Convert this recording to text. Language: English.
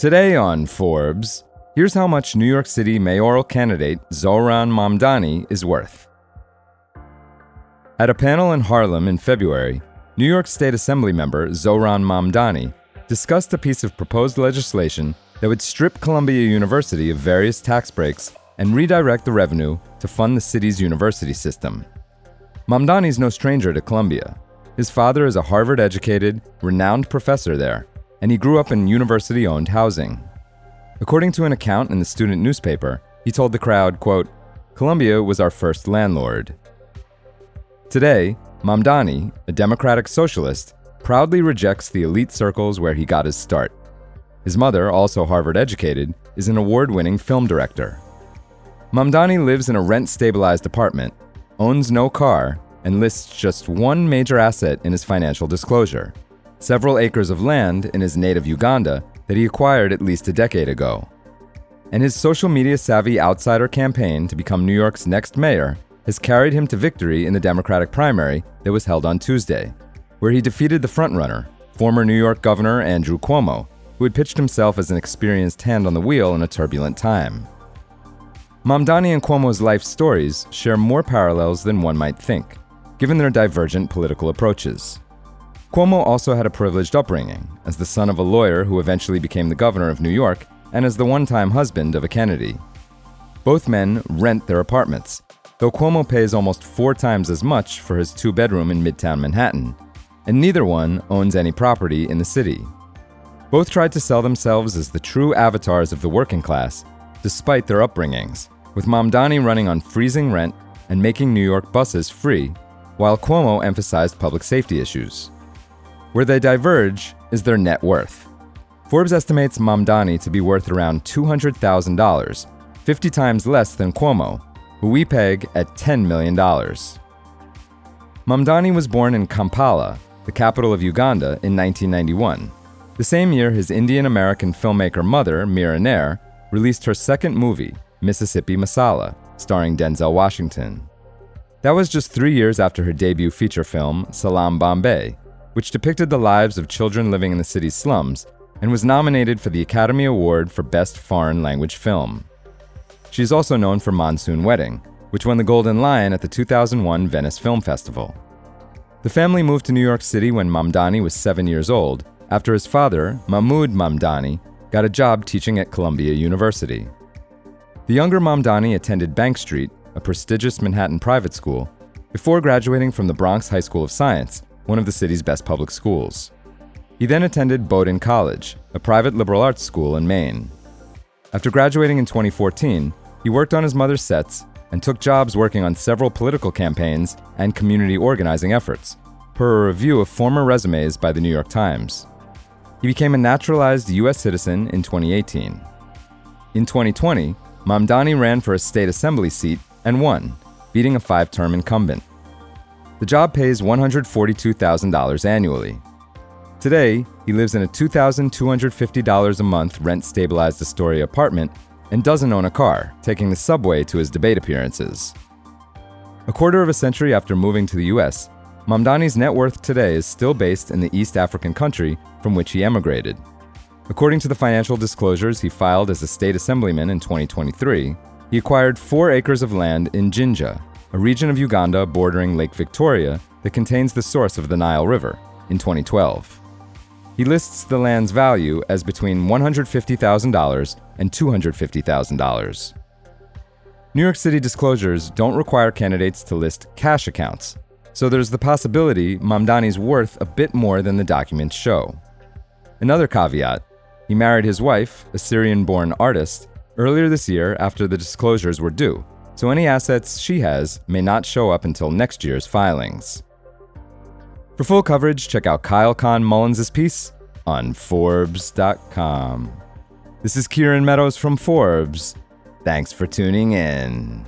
Today on Forbes, here's how much New York City mayoral candidate Zohran Mamdani is worth. At a panel in Harlem in February, New York State Assembly member Zohran Mamdani discussed a piece of proposed legislation that would strip Columbia University of various tax breaks and redirect the revenue to fund the city's university system. Mamdani's no stranger to Columbia. His father is a Harvard-educated, renowned professor there, and he grew up in university-owned housing. According to an account in the student newspaper, he told the crowd, quote, "Columbia was our first landlord." Today, Mamdani, a democratic socialist, proudly rejects the elite circles where he got his start. His mother, also Harvard-educated, is an award-winning film director. Mamdani lives in a rent-stabilized apartment, owns no car, and lists just one major asset in his financial disclosure: several acres of land in his native Uganda that he acquired at least a decade ago. And his social media-savvy outsider campaign to become New York's next mayor has carried him to victory in the Democratic primary that was held on Tuesday, where he defeated the frontrunner, former New York Governor Andrew Cuomo, who had pitched himself as an experienced hand on the wheel in a turbulent time. Mamdani and Cuomo's life stories share more parallels than one might think, given their divergent political approaches. Cuomo also had a privileged upbringing, as the son of a lawyer who eventually became the governor of New York and as the one-time husband of a Kennedy. Both men rent their apartments, though Cuomo pays almost 4 times as much for his 2-bedroom in Midtown Manhattan, and neither one owns any property in the city. Both tried to sell themselves as the true avatars of the working class, despite their upbringings, with Mamdani running on freezing rent and making New York buses free, while Cuomo emphasized public safety issues. Where they diverge is their net worth. Forbes estimates Mamdani to be worth around $200,000, 50 times less than Cuomo, who we peg at $10 million. Mamdani was born in Kampala, the capital of Uganda, in 1991, the same year his Indian-American filmmaker mother, Mira Nair, released her second movie, Mississippi Masala, starring Denzel Washington. That was just 3 years after her debut feature film, Salaam Bombay, which depicted the lives of children living in the city's slums and was nominated for the Academy Award for Best Foreign Language Film. She is also known for Monsoon Wedding, which won the Golden Lion at the 2001 Venice Film Festival. The family moved to New York City when Mamdani was 7 years old, after his father, Mahmoud Mamdani, got a job teaching at Columbia University. The younger Mamdani attended Bank Street, a prestigious Manhattan private school, before graduating from the Bronx High School of Science, one of the city's best public schools. He then attended Bowdoin College, a private liberal arts school in Maine. After graduating in 2014, he worked on his mother's sets and took jobs working on several political campaigns and community organizing efforts, per a review of former resumes by the New York Times. He became a naturalized U.S. citizen in 2018. In 2020, Mamdani ran for a state assembly seat and won, beating a 5-term incumbent. The job pays $142,000 annually. Today, he lives in a $2,250 a month rent-stabilized Astoria apartment and doesn't own a car, taking the subway to his debate appearances. A quarter of a century after moving to the U.S., Mamdani's net worth today is still based in the East African country from which he emigrated. According to the financial disclosures he filed as a state assemblyman in 2023, he acquired 4 acres of land in Jinja, a region of Uganda bordering Lake Victoria that contains the source of the Nile River, in 2012. He lists the land's value as between $150,000 and $250,000. New York City disclosures don't require candidates to list cash accounts, so there's the possibility Mamdani's worth a bit more than the documents show. Another caveat: he married his wife, a Syrian-born artist, earlier this year after the disclosures were due, so any assets she has may not show up until next year's filings. For full coverage, check out Kyle Kahn Mullins' piece on Forbes.com. This is Kieran Meadows from Forbes. Thanks for tuning in.